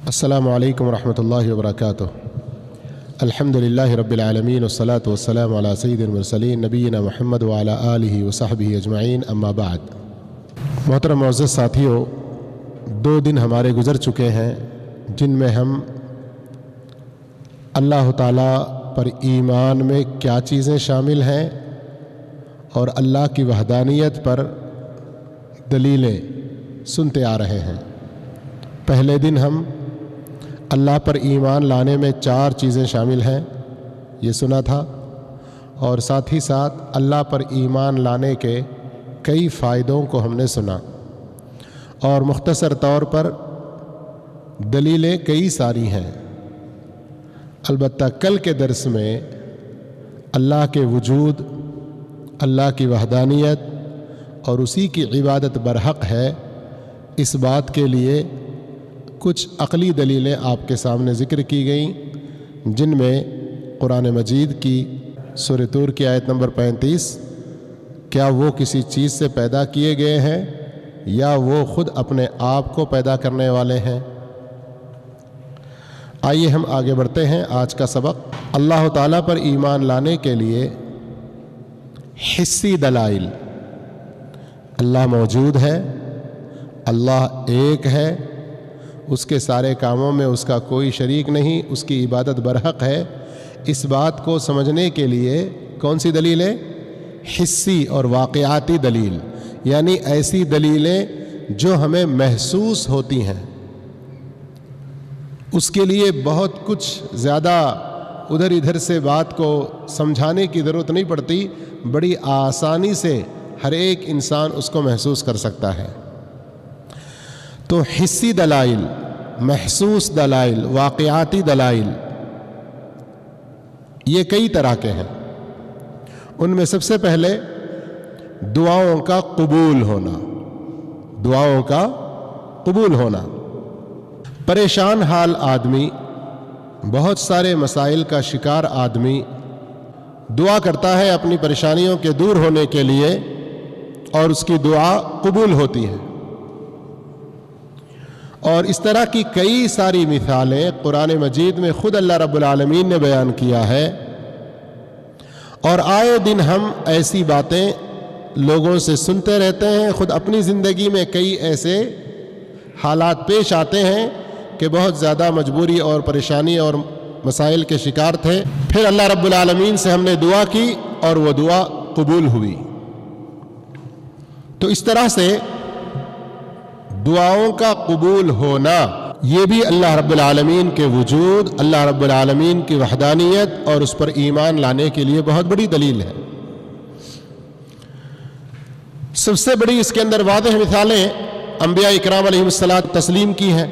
السلام علیکم ورحمۃ اللہ وبرکاتہ۔ الحمدللہ رب العالمین والصلاة والسلام علی سید المرسلین نبینا محمد وعلی آلہ وصحبہ اجمعین، اما بعد۔ محترم معزز ساتھیوں، 2 دن ہمارے گزر چکے ہیں جن میں ہم اللہ تعالیٰ پر ایمان میں کیا چیزیں شامل ہیں اور اللہ کی وحدانیت پر دلیلیں سنتے آ رہے ہیں۔ پہلے دن ہم اللہ پر ایمان لانے میں 4 چیزیں شامل ہیں یہ سنا تھا، اور ساتھ ہی ساتھ اللہ پر ایمان لانے کے کئی فائدوں کو ہم نے سنا، اور مختصر طور پر دلیلیں کئی ساری ہیں۔ البتہ کل کے درس میں اللہ کے وجود، اللہ کی وحدانیت اور اسی کی عبادت برحق ہے، اس بات کے لیے کچھ عقلی دلیلیں آپ کے سامنے ذکر کی گئیں، جن میں قرآن مجید کی سورہ طور کی آیت نمبر 35، کیا وہ کسی چیز سے پیدا کیے گئے ہیں یا وہ خود اپنے آپ کو پیدا کرنے والے ہیں۔ آئیے ہم آگے بڑھتے ہیں۔ آج کا سبق اللہ تعالیٰ پر ایمان لانے کے لیے حسی دلائل۔ اللہ موجود ہے، اللہ ایک ہے، اس کے سارے کاموں میں اس کا کوئی شریک نہیں، اس کی عبادت برحق ہے، اس بات کو سمجھنے کے لیے کون سی دلیل ہے؟ حسی اور واقعاتی دلیل، یعنی ایسی دلیلیں جو ہمیں محسوس ہوتی ہیں۔ اس کے لیے بہت کچھ زیادہ ادھر ادھر سے بات کو سمجھانے کی ضرورت نہیں پڑتی، بڑی آسانی سے ہر ایک انسان اس کو محسوس کر سکتا ہے۔ تو حسی دلائل، محسوس دلائل، واقعاتی دلائل، یہ کئی طرح کے ہیں۔ ان میں سب سے پہلے دعاؤں کا قبول ہونا، دعاؤں کا قبول ہونا۔ پریشان حال آدمی، بہت سارے مسائل کا شکار آدمی دعا کرتا ہے اپنی پریشانیوں کے دور ہونے کے لیے، اور اس کی دعا قبول ہوتی ہے۔ اور اس طرح کی کئی ساری مثالیں قرآن مجید میں خود اللہ رب العالمین نے بیان کیا ہے، اور آئے دن ہم ایسی باتیں لوگوں سے سنتے رہتے ہیں۔ خود اپنی زندگی میں کئی ایسے حالات پیش آتے ہیں کہ بہت زیادہ مجبوری اور پریشانی اور مسائل کے شکار تھے، پھر اللہ رب العالمین سے ہم نے دعا کی اور وہ دعا قبول ہوئی۔ تو اس طرح سے دعاؤں کا قبول ہونا، یہ بھی اللہ رب العالمین کے وجود، اللہ رب العالمین کی وحدانیت اور اس پر ایمان لانے کے لیے بہت بڑی دلیل ہے۔ سب سے بڑی اس کے اندر واضح مثالیں انبیاء اکرام علیہم الصلاۃ تسلیم کی ہیں۔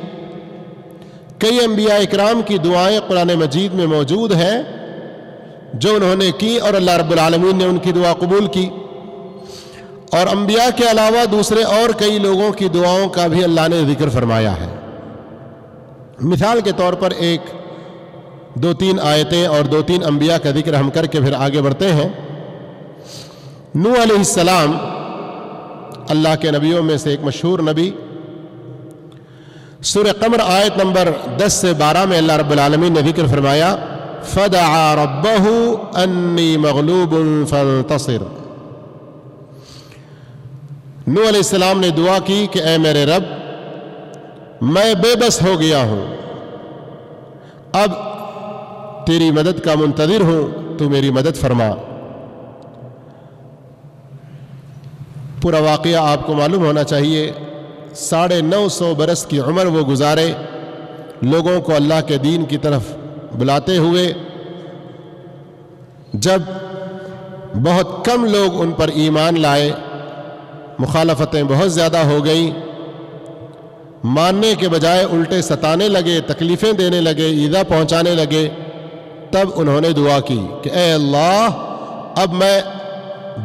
کئی انبیاء اکرام کی دعائیں قرآن مجید میں موجود ہیں جو انہوں نے کی، اور اللہ رب العالمین نے ان کی دعا قبول کی۔ اور انبیاء کے علاوہ دوسرے اور کئی لوگوں کی دعاؤں کا بھی اللہ نے ذکر فرمایا ہے۔ مثال کے طور پر 2-3 آیتیں اور 2-3 انبیاء کا ذکر ہم کر کے پھر آگے بڑھتے ہیں۔ نوح علیہ السلام اللہ کے نبیوں میں سے ایک مشہور نبی، سورہ قمر آیت نمبر 10 سے 12 میں اللہ رب العالمین نے ذکر فرمایا، فَدَعَا رَبَّهُ أَنِّي مَغْلُوبٌ فَانْتَصِرْ۔ نوح علیہ السلام نے دعا کی کہ اے میرے رب، میں بے بس ہو گیا ہوں، اب تیری مدد کا منتظر ہوں، تو میری مدد فرما۔ پورا واقعہ آپ کو معلوم ہونا چاہیے۔ 950 برس کی عمر وہ گزارے لوگوں کو اللہ کے دین کی طرف بلاتے ہوئے۔ جب بہت کم لوگ ان پر ایمان لائے، مخالفتیں بہت زیادہ ہو گئیں، ماننے کے بجائے الٹے ستانے لگے، تکلیفیں دینے لگے، ایذا پہنچانے لگے، تب انہوں نے دعا کی کہ اے اللہ، اب میں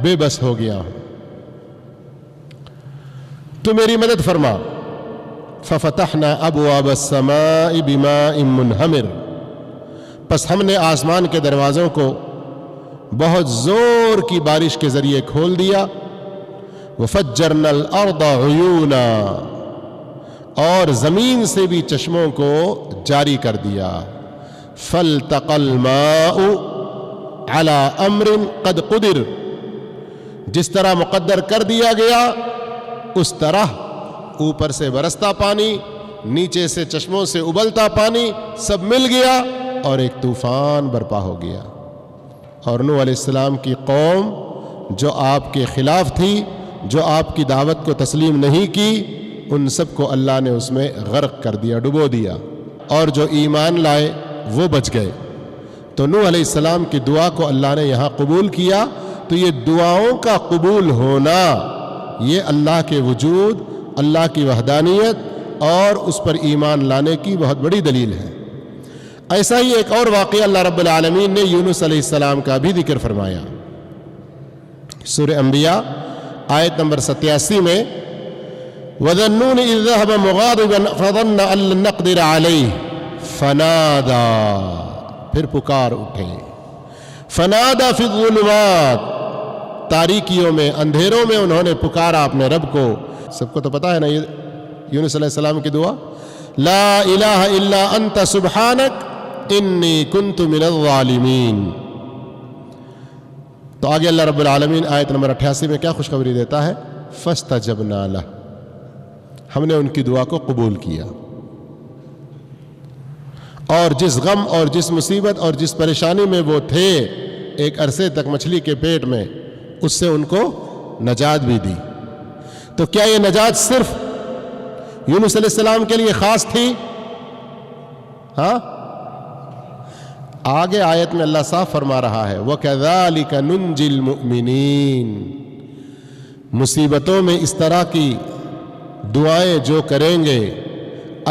بے بس ہو گیا ہوں، تو میری مدد فرما۔ ففتحنا ابواب السماء بماء منہمر، پس ہم نے آسمان کے دروازوں کو بہت زور کی بارش کے ذریعے کھول دیا۔ وفجرنا الارض عیونا، اور زمین سے بھی چشموں کو جاری کر دیا. فالتقى الماء على امر قد قدر، جس طرح مقدر کر دیا گیا اس طرح اوپر سے برستا پانی، نیچے سے چشموں سے ابلتا پانی سب مل گیا اور ایک طوفان برپا ہو گیا. اور نوح علیہ السلام کی قوم جو آپ کے خلاف تھی، جو آپ کی دعوت کو تسلیم نہیں کی، ان سب کو اللہ نے اس میں غرق کر دیا، ڈبو دیا. اور جو ایمان لائے وہ بچ گئے. تو نوح علیہ السلام کی دعا کو اللہ نے یہاں قبول کیا. تو یہ دعاؤں کا قبول ہونا یہ اللہ کے وجود، اللہ کی وحدانیت اور اس پر ایمان لانے کی بہت بڑی دلیل ہے. ایسا ہی ایک اور واقعہ اللہ رب العالمین نے یونس علیہ السلام کا بھی ذکر فرمایا. سورہ انبیاء آیت نمبر 87 میں وَذَنُّونِ إِذْ ذَهَبَ مُغَاضِبًا فَظَنَّ أَن لَّن نَّقْدِرَ عَلَيْهِ فَنَادَىٰ، پھر پکار اٹھے. فَنَادَىٰ فِي الظُّلُمَاتِ، تاریکیوں میں، اندھیروں میں انہوں نے پکارا اپنے رب کو. سب کو تو پتا ہے نا یہ یونس علیہ السلام کی دعا، لا الہ الا انت سبحانک انی کنت من الظالمین. تو آگے اللہ رب العالمین آیت نمبر 88 میں کیا خوشخبری دیتا ہے؟ فاستجبنا لہ، ہم نے ان کی دعا کو قبول کیا. اور جس غم اور جس مصیبت اور جس پریشانی میں وہ تھے ایک عرصے تک مچھلی کے پیٹ میں، اس سے ان کو نجات بھی دی. تو کیا یہ نجات صرف یونس علیہ السلام کے لیے خاص تھی؟ ہاں، آگے آیت میں اللہ صاف فرما رہا ہے وَكَذَلِكَ نُنْجِي الْمُؤْمِنِينَ، مصیبتوں میں اس طرح کی دعائیں جو کریں گے،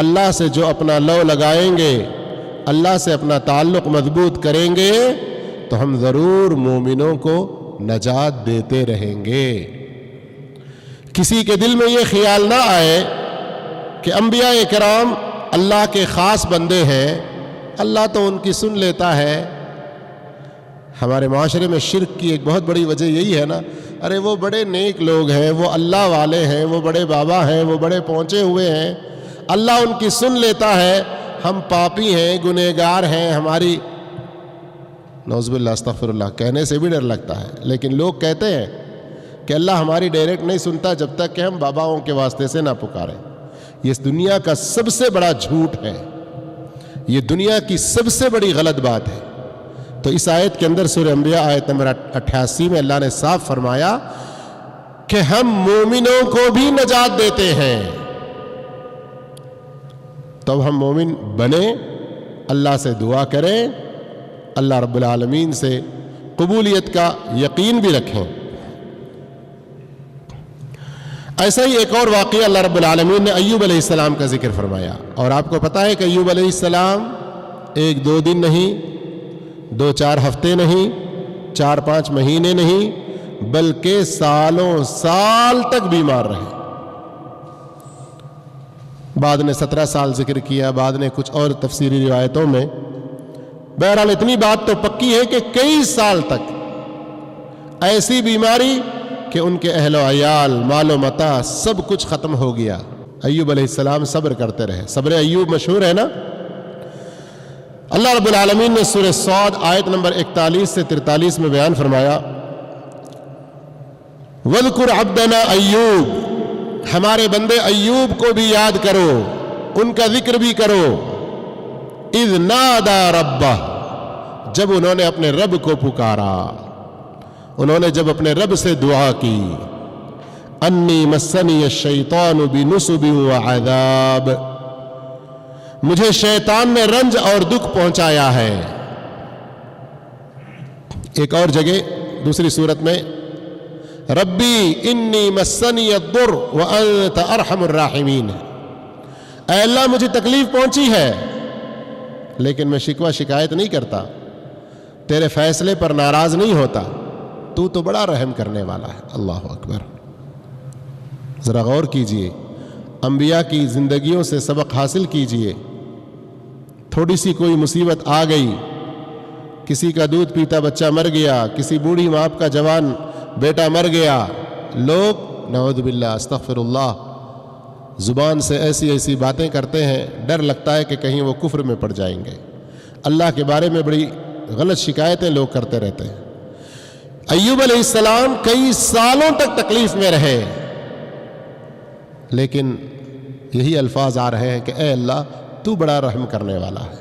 اللہ سے جو اپنا لو لگائیں گے، اللہ سے اپنا تعلق مضبوط کریں گے، تو ہم ضرور مومنوں کو نجات دیتے رہیں گے. کسی کے دل میں یہ خیال نہ آئے کہ انبیاء کرام اللہ کے خاص بندے ہیں، اللہ تو ان کی سن لیتا ہے. ہمارے معاشرے میں شرک کی ایک بہت بڑی وجہ یہی ہے نا، ارے وہ بڑے نیک لوگ ہیں، وہ اللہ والے ہیں، وہ بڑے بابا ہیں، وہ بڑے پہنچے ہوئے ہیں، اللہ ان کی سن لیتا ہے. ہم پاپی ہیں، گنہگار ہیں، ہماری نعوذ باللہ استغفر اللہ کہنے سے بھی ڈر لگتا ہے، لیکن لوگ کہتے ہیں کہ اللہ ہماری ڈائریکٹ نہیں سنتا جب تک کہ ہم باباؤں کے واسطے سے نہ پکاریں. یہ اس دنیا کا سب سے بڑا جھوٹ ہے، یہ دنیا کی سب سے بڑی غلط بات ہے. تو اس آیت کے اندر سورہ انبیاء آیت نمبر 88 میں اللہ نے صاف فرمایا کہ ہم مومنوں کو بھی نجات دیتے ہیں. تب ہم مومن بنیں، اللہ سے دعا کریں، اللہ رب العالمین سے قبولیت کا یقین بھی رکھیں. ایسا ہی ایک اور واقعہ اللہ رب العالمین نے ایوب علیہ السلام کا ذکر فرمایا. اور آپ کو پتا ہے کہ ایوب علیہ السلام ایک دو دن نہیں، 2-4 ہفتے نہیں، 4-5 مہینے نہیں، بلکہ سالوں سال تک بیمار رہے. بعد نے 17 سال ذکر کیا، بعد نے کچھ اور تفسیری روایتوں میں. بہرحال اتنی بات تو پکی ہے کہ کئی سال تک ایسی بیماری کہ ان کے اہل و عیال، مال و متاع سب کچھ ختم ہو گیا. ایوب علیہ السلام صبر کرتے رہے. صبر ایوب مشہور ہے نا. اللہ رب العالمین نے سورہ صاد آیت نمبر 41 سے 43 میں بیان فرمایا وَاذْكُرْ عَبْدَنَا ایوب، ہمارے بندے ایوب کو بھی یاد کرو، ان کا ذکر بھی کرو. اِذْ نَادَى رَبَّهُ، جب انہوں نے اپنے رب کو پکارا، انہوں نے جب اپنے رب سے دعا کی. انی مسنی الشیطان بنصب وعذاب، مجھے شیطان نے رنج اور دکھ پہنچایا ہے. ایک اور جگہ دوسری صورت میں ربی انی مسنی الضر وانت ارحم الراحمین، اے اللہ مجھے تکلیف پہنچی ہے لیکن میں شکوہ شکایت نہیں کرتا، تیرے فیصلے پر ناراض نہیں ہوتا، تو بڑا رحم کرنے والا ہے. اللہ اکبر. ذرا غور کیجئے، انبیاء کی زندگیوں سے سبق حاصل کیجئے. تھوڑی سی کوئی مصیبت آ گئی، کسی کا دودھ پیتا بچہ مر گیا، کسی بوڑھی ماں کا جوان بیٹا مر گیا، لوگ نعوذ باللہ استغفر اللہ زبان سے ایسی ایسی باتیں کرتے ہیں، ڈر لگتا ہے کہ کہیں وہ کفر میں پڑ جائیں گے۔ اللہ کے بارے میں بڑی غلط شکایتیں لوگ کرتے رہتے ہیں۔ ایوب علیہ السلام کئی سالوں تک تکلیف میں رہے، لیکن یہی الفاظ آ رہے ہیں کہ اے اللہ تو بڑا رحم کرنے والا ہے۔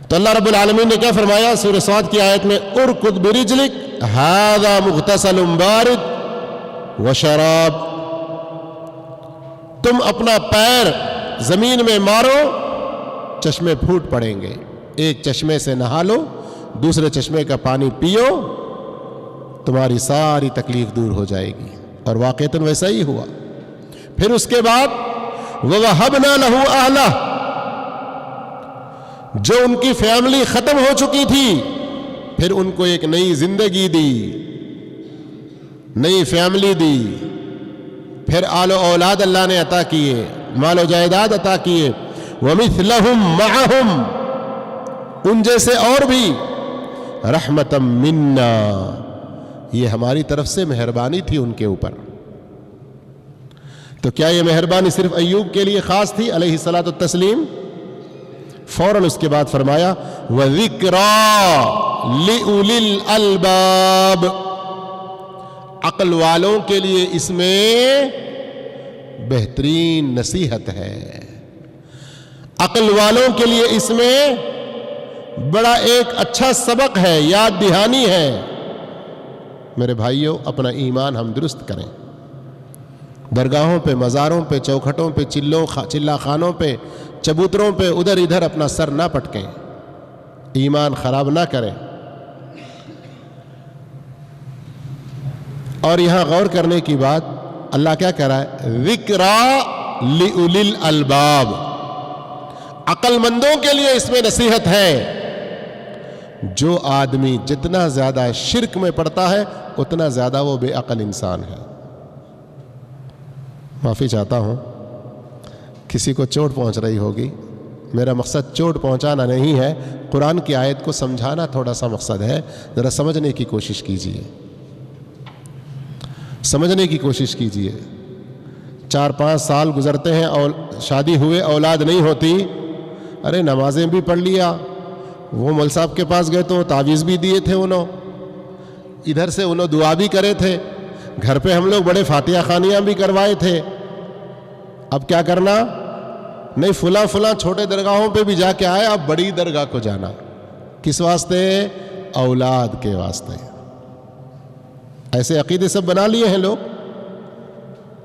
تو اللہ رب العالمین نے کیا فرمایا سورہ صاد کی آیت میں، ارکض برجلک ھذا مغتسل بارد وشراب، تم اپنا پیر زمین میں مارو، چشمے پھوٹ پڑیں گے، ایک چشمے سے نہا لو، دوسرے چشمے کا پانی پیو، تمہاری ساری تکلیف دور ہو جائے گی۔ اور واقعتاً ویسا ہی ہوا۔ پھر اس کے بعد وَوَهَبْنَا لَهُ أَهْلَهُ، جو ان کی فیملی ختم ہو چکی تھی پھر ان کو ایک نئی زندگی دی، نئی فیملی دی، پھر آل و اولاد اللہ نے عطا کیے، مال و جائیداد عطا کیے، وَمِثْلَهُمْ مَعَهُمْ، ان جیسے اور بھی، رحمتم منا، یہ ہماری طرف سے مہربانی تھی ان کے اوپر۔ تو کیا یہ مہربانی صرف ایوب کے لیے خاص تھی علیہ الصلاۃ والتسلیم؟ فوراً اس کے بعد فرمایا وَذِكْرَى لِأُولِي الْأَلْبَابِ، عقل والوں کے لیے اس میں بہترین نصیحت ہے، عقل والوں کے لیے اس میں بڑا ایک اچھا سبق ہے، یاد دہانی ہے۔ میرے بھائیوں، اپنا ایمان ہم درست کریں، درگاہوں پہ، مزاروں پہ، چوکھٹوں پہ، چلا خانوں پہ، چبوتروں پہ ادھر ادھر اپنا سر نہ پٹکیں، ایمان خراب نہ کریں۔ اور یہاں غور کرنے کی بات اللہ کیا کہہ رہا ہے؟ ذکریٰ لِأُولِي الْأَلْبَابِ، عقل مندوں کے لیے اس میں نصیحت ہے۔ جو آدمی جتنا زیادہ شرک میں پڑتا ہے اتنا زیادہ وہ بے عقل انسان ہے۔ معافی چاہتا ہوں، کسی کو چوٹ پہنچ رہی ہوگی، میرا مقصد چوٹ پہنچانا نہیں ہے، قرآن کی آیت کو سمجھانا تھوڑا سا مقصد ہے، ذرا سمجھنے کی کوشش کیجئے، سمجھنے کی کوشش کیجئے۔ 4-5 سال گزرتے ہیں اور شادی ہوئے اولاد نہیں ہوتی، ارے نمازیں بھی پڑھ لیا، وہ مول صاحب کے پاس گئے تو تعویذ بھی دیے تھے، انہوں ادھر سے انہوں دعا بھی کرے تھے، گھر پہ ہم لوگ بڑے فاتحہ خوانیاں بھی کروائے تھے، اب کیا کرنا؟ نہیں، فلاں چھوٹے درگاہوں پہ بھی جا کے آئے، اب بڑی درگاہ کو جانا۔ کس واسطے؟ اولاد کے واسطے۔ ایسے عقیدے سب بنا لیے ہیں لوگ۔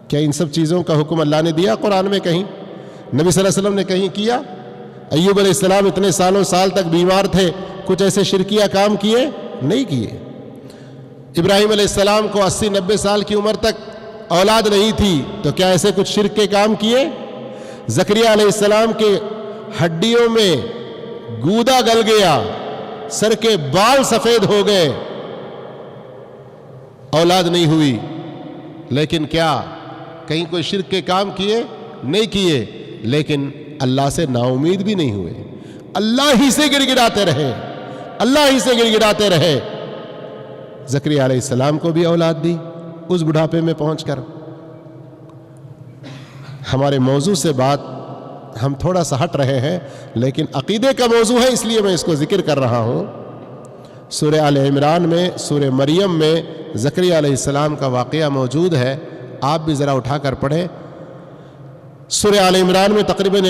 کیا ان سب چیزوں کا حکم اللہ نے دیا قرآن میں کہیں؟ نبی صلی اللہ علیہ وسلم نے کہیں کیا؟ ایوب علیہ السلام اتنے سال تک بیمار تھے، کچھ ایسے شرکیہ کام کیے؟ نہیں کیے۔ ابراہیم علیہ السلام کو 80-90 سال کی عمر تک اولاد نہیں تھی، تو کیا ایسے کچھ شرک کے کام کیے؟ زکریا علیہ السلام کے ہڈیوں میں گودا گل گیا، سر کے بال سفید ہو گئے، اولاد نہیں ہوئی، لیکن کیا کہیں کوئی شرک کے کام کیے؟ نہیں کیے، لیکن اللہ سے نا امید بھی نہیں ہوئے، اللہ ہی سے گر گراتے رہے، اللہ ہی سے گر گراتے رہے۔ زکریا علیہ السلام کو بھی اولاد دی اس بڑھاپے میں پہنچ کر۔ ہمارے موضوع سے بات ہم تھوڑا سا ہٹ رہے ہیں، لیکن عقیدے کا موضوع ہے، اس لیے میں اس کو ذکر کر رہا ہوں۔ سورہ آل عمران میں، سورہ مریم میں زکریا علیہ السلام کا واقعہ موجود ہے، آپ بھی ذرا اٹھا کر پڑھیں۔ سورہ آل عمران میں تقریباً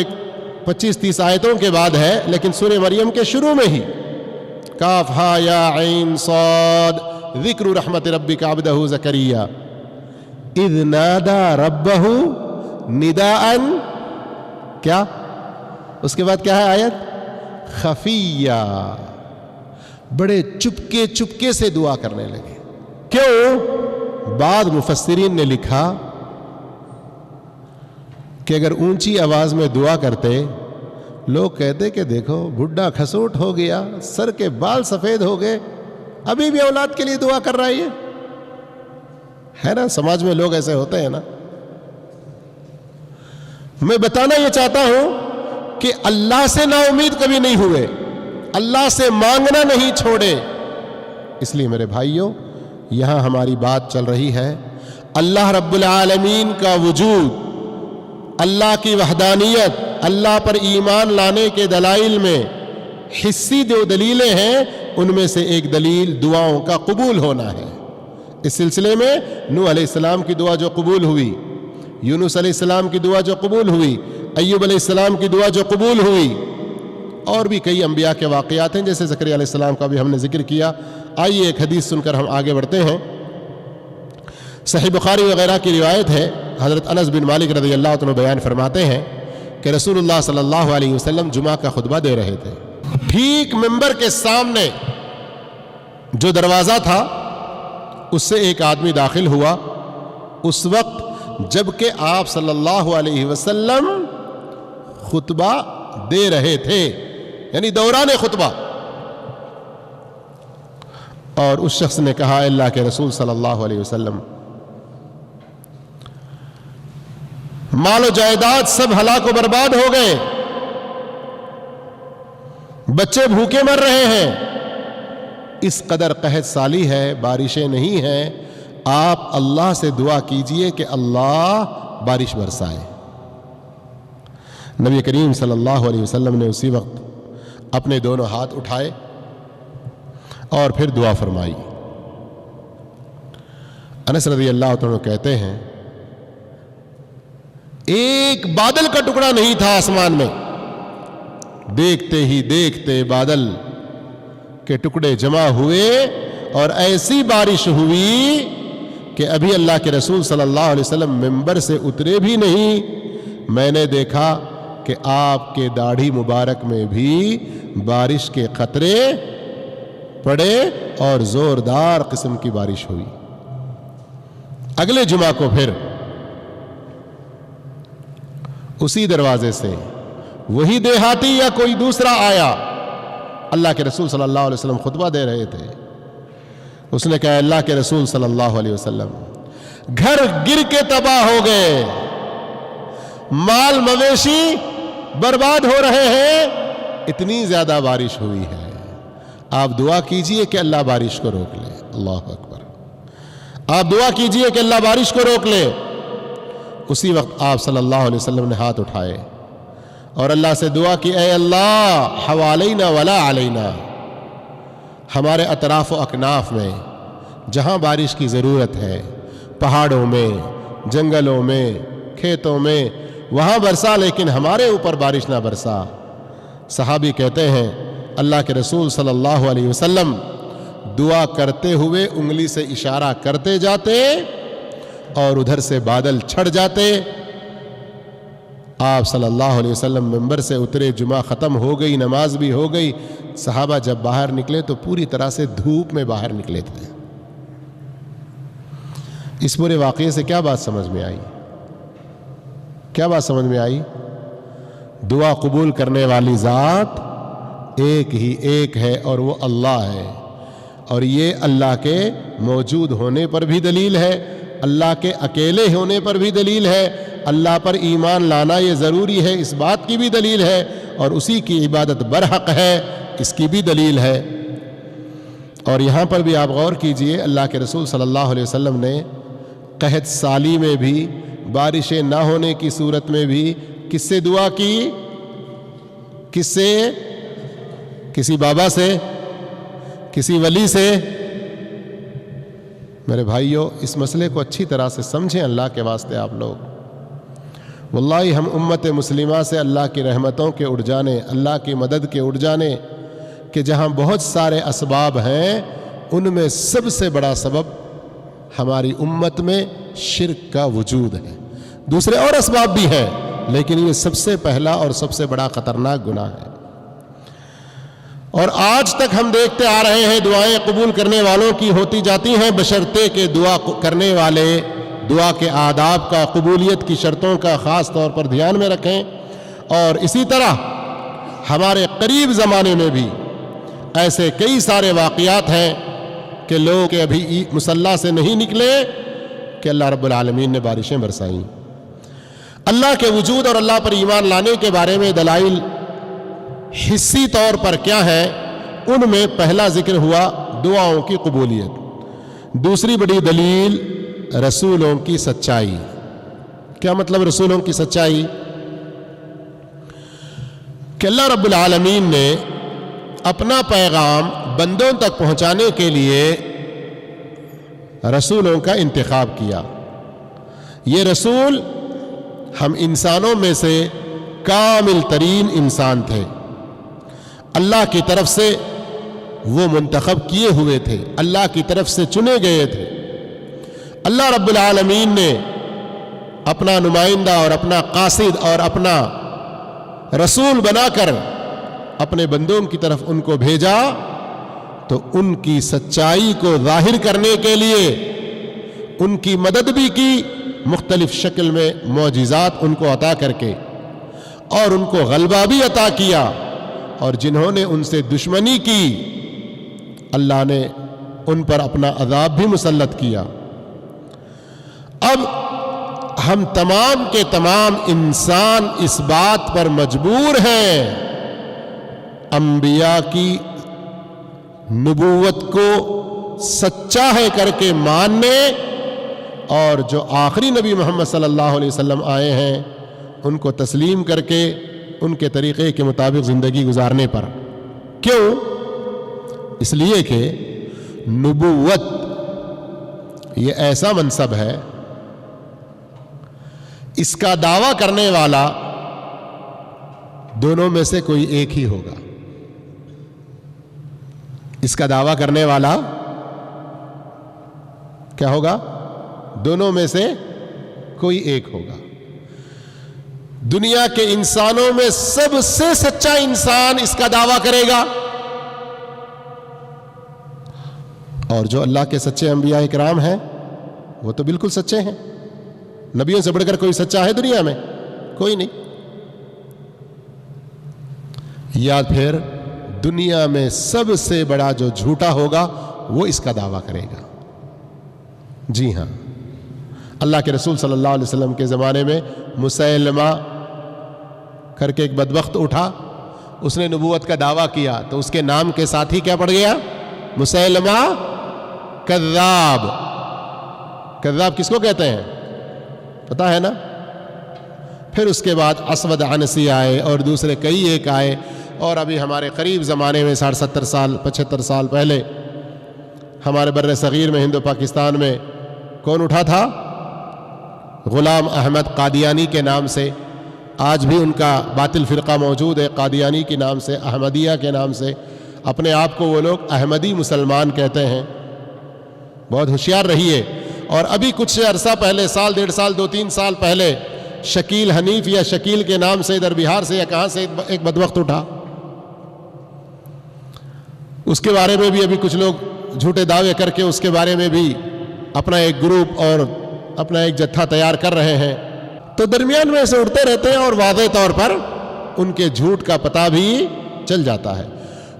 25-30 آیتوں کے بعد ہے، لیکن سورہ مریم کے شروع میں ہی کاف ہا یا عین صاد ذکر رحمت ربک عبدہ زکریا اذ نادى ربہ نداء، کیا اس کے بعد کیا ہے آیت؟ خفیہ، بڑے چپکے سے دعا کرنے لگے۔ کیوں؟ بعد مفسرین نے لکھا کہ اگر اونچی آواز میں دعا کرتے، لوگ کہتے کہ دیکھو بڈھا کھسوٹ ہو گیا، سر کے بال سفید ہو گئے، ابھی بھی اولاد کے لیے دعا کر رہا ہے نا؟ سماج میں لوگ ایسے ہوتے ہیں نا۔ میں بتانا یہ چاہتا ہوں کہ اللہ سے نا امید کبھی نہیں ہوئے، اللہ سے مانگنا نہیں چھوڑے۔ اس لیے میرے بھائیوں، یہاں ہماری بات چل رہی ہے اللہ رب العالمین کا وجود اللہ کی وحدانیت، اللہ پر ایمان لانے کے دلائل میں حصی جو دلیلیں ہیں ان میں سے ایک دلیل دعاؤں کا قبول ہونا ہے۔ اس سلسلے میں نوح علیہ السلام کی دعا جو قبول ہوئی، یونس علیہ السلام کی دعا جو قبول ہوئی، ایوب علیہ السلام کی دعا جو قبول ہوئی، اور بھی کئی انبیاء کے واقعات ہیں جیسے زکریا علیہ السلام کا بھی ہم نے ذکر کیا۔ آئیے ایک حدیث سن کر ہم آگے بڑھتے ہیں۔ صحیح بخاری وغیرہ کی روایت ہے، حضرت انس بن مالک رضی اللہ عنہ بیان فرماتے ہیں کہ رسول اللہ صلی اللہ علیہ وسلم جمعہ کا خطبہ دے رہے تھے، ٹھیک منبر کے سامنے جو دروازہ تھا اس سے ایک آدمی داخل ہوا، اس وقت جبکہ آپ صلی اللہ علیہ وسلم خطبہ دے رہے تھے، یعنی دوران خطبہ۔ اور اس شخص نے کہا، اے اللہ کے رسول صلی اللہ علیہ وسلم، مال و جائیداد سب ہلاک و برباد ہو گئے، بچے بھوکے مر رہے ہیں، اس قدر قحط سالی ہے، بارشیں نہیں ہیں، آپ اللہ سے دعا کیجئے کہ اللہ بارش برسائے۔ نبی کریم صلی اللہ علیہ وسلم نے اسی وقت اپنے دونوں ہاتھ اٹھائے اور پھر دعا فرمائی۔ انس رضی اللہ عنہ کہتے ہیں ایک بادل کا ٹکڑا نہیں تھا آسمان میں، دیکھتے ہی دیکھتے بادل کے ٹکڑے جمع ہوئے اور ایسی بارش ہوئی کہ ابھی اللہ کے رسول صلی اللہ علیہ وسلم منبر سے اترے بھی نہیں، میں نے دیکھا کہ آپ کے داڑھی مبارک میں بھی بارش کے قطرے پڑے اور زوردار قسم کی بارش ہوئی۔ اگلے جمعہ کو پھر اسی دروازے سے وہی دیہاتی یا کوئی دوسرا آیا، اللہ کے رسول صلی اللہ علیہ وسلم خطبہ دے رہے تھے، اس نے کہا، اللہ کے رسول صلی اللہ علیہ وسلم، گھر گر کے تباہ ہو گئے، مال مویشی برباد ہو رہے ہیں، اتنی زیادہ بارش ہوئی ہے، آپ دعا کیجئے کہ اللہ بارش کو روک لے۔ اللہ اکبر، آپ دعا کیجئے کہ اللہ بارش کو روک لے۔ اسی وقت آپ صلی اللہ علیہ وسلم نے ہاتھ اٹھائے اور اللہ سے دعا کی، اے اللہ حوالینا ولا علینا، ہمارے اطراف و اکناف میں جہاں بارش کی ضرورت ہے، پہاڑوں میں، جنگلوں میں، کھیتوں میں، وہاں برسا، لیکن ہمارے اوپر بارش نہ برسا۔ صحابی کہتے ہیں اللہ کے رسول صلی اللہ علیہ وسلم دعا کرتے ہوئے انگلی سے اشارہ کرتے جاتے اور ادھر سے بادل چھڑ جاتے۔ آپ صلی اللہ علیہ وسلم منبر سے اترے، جمعہ ختم ہو گئی، نماز بھی ہو گئی، صحابہ جب باہر نکلے تو پوری طرح سے دھوپ میں باہر نکلے تھے۔ اس پورے واقعے سے کیا بات سمجھ میں آئی؟ کیا بات سمجھ میں آئی؟ دعا قبول کرنے والی ذات ایک ہی ایک ہے اور وہ اللہ ہے، اور یہ اللہ کے موجود ہونے پر بھی دلیل ہے، اللہ کے اکیلے ہونے پر بھی دلیل ہے، اللہ پر ایمان لانا یہ ضروری ہے اس بات کی بھی دلیل ہے، اور اسی کی عبادت برحق ہے اس کی بھی دلیل ہے۔ اور یہاں پر بھی آپ غور کیجئے، اللہ کے رسول صلی اللہ علیہ وسلم نے قحط سالی میں بھی، بارشیں نہ ہونے کی صورت میں بھی کس سے دعا کی؟ کس سے؟ کسی بابا سے؟ کسی ولی سے؟ میرے بھائیوں، اس مسئلے کو اچھی طرح سے سمجھیں اللہ کے واسطے آپ لوگ۔ واللہ ہم امت مسلمہ سے اللہ کی رحمتوں کے اڑ جانے، اللہ کی مدد کے اڑ جانے کہ جہاں بہت سارے اسباب ہیں، ان میں سب سے بڑا سبب ہماری امت میں شرک کا وجود ہے۔ دوسرے اور اسباب بھی ہیں، لیکن یہ سب سے پہلا اور سب سے بڑا خطرناک گناہ ہے۔ اور آج تک ہم دیکھتے آ رہے ہیں دعائیں قبول کرنے والوں کی ہوتی جاتی ہیں، بشرطے کہ دعا کرنے والے دعا کے آداب کا، قبولیت کی شرطوں کا خاص طور پر دھیان میں رکھیں۔ اور اسی طرح ہمارے قریب زمانے میں بھی ایسے کئی سارے واقعات ہیں کہ لوگ ابھی مصلی سے نہیں نکلے کہ اللہ رب العالمین نے بارشیں برسائیں۔ اللہ کے وجود اور اللہ پر ایمان لانے کے بارے میں دلائل حصی طور پر کیا ہے؟ ان میں پہلا ذکر ہوا دعاؤں کی قبولیت، دوسری بڑی دلیل رسولوں کی سچائی، کیا مطلب رسولوں کی سچائی؟ کہ اللہ رب العالمین نے اپنا پیغام بندوں تک پہنچانے کے لیے رسولوں کا انتخاب کیا۔ یہ رسول ہم انسانوں میں سے کامل ترین انسان تھے، اللہ کی طرف سے وہ منتخب کیے ہوئے تھے، اللہ کی طرف سے چنے گئے تھے۔ اللہ رب العالمین نے اپنا نمائندہ اور اپنا قاصد اور اپنا رسول بنا کر اپنے بندوں کی طرف ان کو بھیجا، تو ان کی سچائی کو ظاہر کرنے کے لیے ان کی مدد بھی کی، مختلف شکل میں معجزات ان کو عطا کر کے، اور ان کو غلبہ بھی عطا کیا، اور جنہوں نے ان سے دشمنی کی اللہ نے ان پر اپنا عذاب بھی مسلط کیا۔ اب ہم تمام کے تمام انسان اس بات پر مجبور ہیں انبیاء کی نبوت کو سچا ہے کر کے ماننے، اور جو آخری نبی محمد صلی اللہ علیہ وسلم آئے ہیں ان کو تسلیم کر کے ان کے طریقے کے مطابق زندگی گزارنے پر۔ کیوں؟ اس لیے کہ نبوت یہ ایسا منصب ہے، اس کا دعویٰ کرنے والا دونوں میں سے کوئی ایک ہی ہوگا۔ اس کا دعویٰ کرنے والا کیا ہوگا؟ دونوں میں سے کوئی ایک ہوگا۔ دنیا کے انسانوں میں سب سے سچا انسان اس کا دعویٰ کرے گا، اور جو اللہ کے سچے انبیاء کرام ہیں وہ تو بالکل سچے ہیں۔ نبیوں سے بڑھ کر کوئی سچا ہے دنیا میں؟ کوئی نہیں۔ یا پھر دنیا میں سب سے بڑا جو جھوٹا ہوگا وہ اس کا دعویٰ کرے گا۔ جی ہاں، اللہ کے رسول صلی اللہ علیہ وسلم کے زمانے میں مسیلمہ کر کے ایک بدبخت اٹھا، اس نے نبوت کا دعویٰ کیا، تو اس کے نام کے ساتھ ہی کیا پڑ گیا؟ مسیلمہ کذاب۔ کذاب کس کو کہتے ہیں پتا ہے نا؟ پھر اس کے بعد اسود عنسی آئے اور دوسرے کئی ایک آئے، اور ابھی ہمارے قریب زمانے میں 70 سال 75 سال پہلے ہمارے بر صغیر میں، ہند و پاکستان میں کون اٹھا تھا؟ غلام احمد قادیانی کے نام سے۔ آج بھی ان کا باطل فرقہ موجود ہے، قادیانی کے نام سے، احمدیہ کے نام سے۔ اپنے آپ کو وہ لوگ احمدی مسلمان کہتے ہیں۔ بہت ہوشیار رہیے۔ اور ابھی کچھ عرصہ پہلے، سال 1.5 سال 2-3 سال پہلے، شکیل حنیف یا شکیل کے نام سے ادھر بہار سے یا کہاں سے ایک بدبخت اٹھا، اس کے بارے میں بھی ابھی کچھ لوگ جھوٹے دعوے کر کے اس کے بارے میں بھی اپنا ایک گروپ اور اپنا ایک جتھا تیار کر رہے ہیں۔ تو درمیان میں سے اٹھتے رہتے ہیں اور واضح طور پر ان کے جھوٹ کا پتہ بھی چل جاتا ہے۔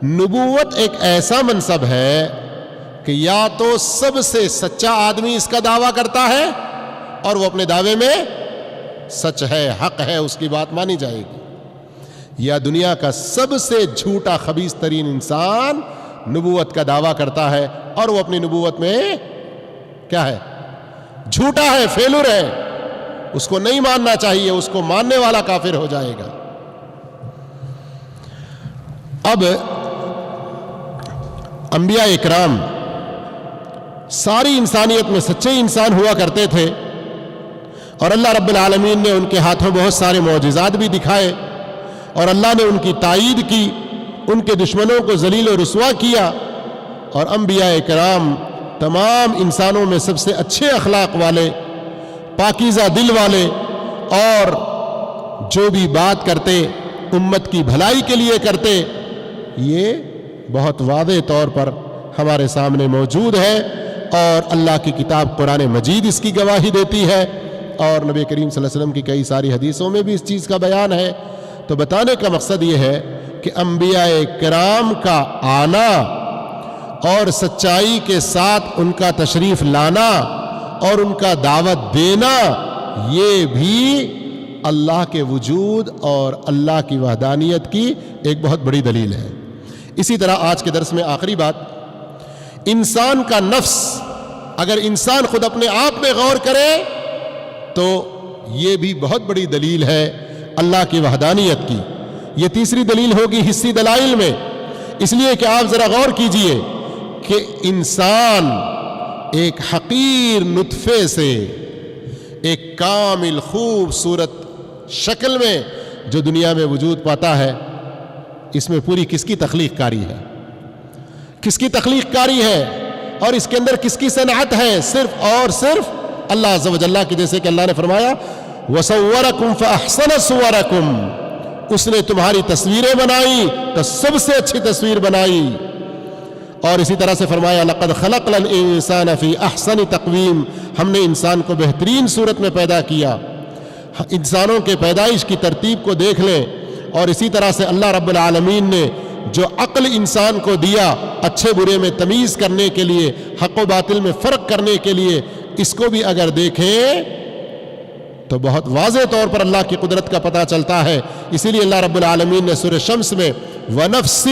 نبوت ایک ایسا منصب ہے کہ یا تو سب سے سچا آدمی اس کا دعویٰ کرتا ہے اور وہ اپنے دعوے میں سچ ہے، حق ہے، اس کی بات مانی جائے گی، یا دنیا کا سب سے جھوٹا خبیث ترین انسان نبوت کا دعویٰ کرتا ہے اور وہ اپنی نبوت میں کیا ہے؟ جھوٹا ہے، فیلور ہے، اس کو نہیں ماننا چاہیے، اس کو ماننے والا کافر ہو جائے گا۔ اب انبیاء اکرام ساری انسانیت میں سچے انسان ہوا کرتے تھے، اور اللہ رب العالمین نے ان کے ہاتھوں بہت سارے معجزات بھی دکھائے، اور اللہ نے ان کی تائید کی، ان کے دشمنوں کو ذلیل و رسوا کیا، اور انبیاء کرام تمام انسانوں میں سب سے اچھے اخلاق والے، پاکیزہ دل والے، اور جو بھی بات کرتے امت کی بھلائی کے لیے کرتے، یہ بہت واضح طور پر ہمارے سامنے موجود ہے، اور اللہ کی کتاب قرآن مجید اس کی گواہی دیتی ہے، اور نبی کریم صلی اللہ علیہ وسلم کی کئی ساری حدیثوں میں بھی اس چیز کا بیان ہے۔ تو بتانے کا مقصد یہ ہے کہ انبیاء کرام کا آنا اور سچائی کے ساتھ ان کا تشریف لانا اور ان کا دعوت دینا، یہ بھی اللہ کے وجود اور اللہ کی وحدانیت کی ایک بہت بڑی دلیل ہے۔ اسی طرح آج کے درس میں آخری بات، انسان کا نفس، اگر انسان خود اپنے آپ میں غور کرے تو یہ بھی بہت بڑی دلیل ہے اللہ کی وحدانیت کی۔ یہ تیسری دلیل ہوگی حصی دلائل میں، اس لیے کہ آپ ذرا غور کیجئے کہ انسان ایک حقیر نطفے سے ایک کامل خوبصورت شکل میں جو دنیا میں وجود پاتا ہے، اس میں پوری کس کی تخلیق کاری ہے؟ کس کی تخلیق کاری ہے اور اس کے اندر کس کی صنعت ہے؟ صرف اور صرف اللہ عز و جل کی، جیسے کہ اللہ نے فرمایا وَصَوَّرَكُمْ فَأَحْسَنَ صُوَرَكُمْ، اس نے تمہاری تصویریں بنائی تو سب سے اچھی تصویر بنائی۔ اور اسی طرح سے فرمایا لَقَدْ خَلَقْنَا الْإِنسَانَ فِي أَحْسَنِ تَقْوِيمٍ، ہم نے انسان کو بہترین صورت میں پیدا کیا۔ انسانوں کے پیدائش کی ترتیب کو دیکھ لیں، اور اسی طرح سے اللہ رب العالمین نے جو عقل انسان کو دیا اچھے برے میں تمیز کرنے کے لیے، حق و باطل میں فرق کرنے کے لیے، اس کو بھی اگر دیکھیں تو بہت واضح طور پر اللہ کی قدرت کا پتہ چلتا ہے۔ اسی لیے اللہ رب العالمین نے سورہ شمس میں وَنَفْسٍ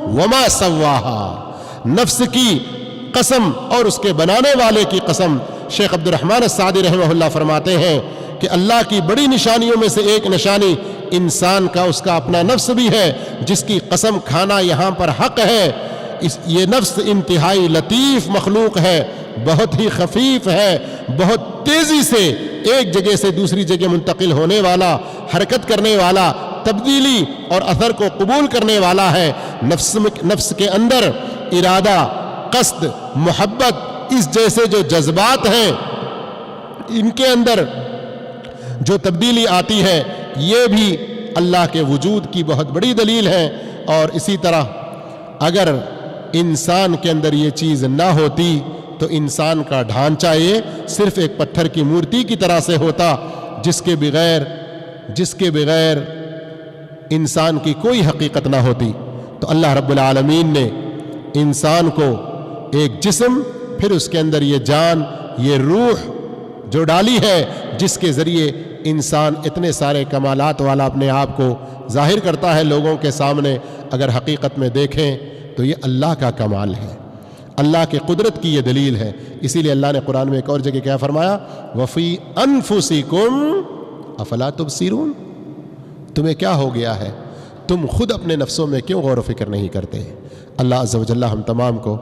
وَمَا سَوَّاهَا، نفس کی قسم اور اس کے بنانے والے کی قسم۔ شیخ عبد الرحمن السعدی رحمہ اللہ فرماتے ہیں کہ اللہ کی بڑی نشانیوں میں سے ایک نشانی انسان کا اس کا اپنا نفس بھی ہے، جس کی قسم کھانا یہاں پر حق ہے۔ یہ نفس انتہائی لطیف مخلوق ہے، بہت ہی خفیف ہے، بہت تیزی سے ایک جگہ سے دوسری جگہ منتقل ہونے والا، حرکت کرنے والا، تبدیلی اور اثر کو قبول کرنے والا ہے۔ نفس کے اندر ارادہ، قصد، محبت، اس جیسے جو جذبات ہیں، ان کے اندر جو تبدیلی آتی ہے، یہ بھی اللہ کے وجود کی بہت بڑی دلیل ہے۔ اور اسی طرح اگر انسان کے اندر یہ چیز نہ ہوتی تو انسان کا ڈھانچہ یہ صرف ایک پتھر کی مورتی کی طرح سے ہوتا، جس کے بغیر انسان کی کوئی حقیقت نہ ہوتی۔ تو اللہ رب العالمین نے انسان کو ایک جسم، پھر اس کے اندر یہ جان، یہ روح جو ڈالی ہے، جس کے ذریعے انسان اتنے سارے کمالات والا اپنے آپ کو ظاہر کرتا ہے لوگوں کے سامنے۔ اگر حقیقت میں دیکھیں تو یہ اللہ کا کمال ہے، اللہ کے قدرت کی یہ دلیل ہے۔ اسی لیے اللہ نے قرآن میں ایک اور جگہ کیا فرمایا؟ وَفِي أَنفُسِكُمْ أَفَلَا تُبْصِرُونَ، تمہیں کیا ہو گیا ہے، تم خود اپنے نفسوں میں کیوں غور و فکر نہیں کرتے؟ اللہ عز و جل ہم تمام کو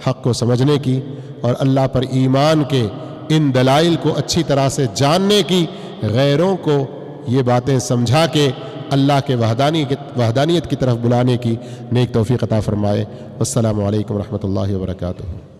حق کو سمجھنے کی اور اللہ پر ایمان کے ان دلائل کو اچھی طرح سے جاننے کی، غیروں کو یہ باتیں سمجھا کے اللہ کے وحدانیت کی طرف بلانے کی نیک توفیق عطا فرمائے۔ والسلام علیکم ورحمۃ اللہ وبرکاتہ۔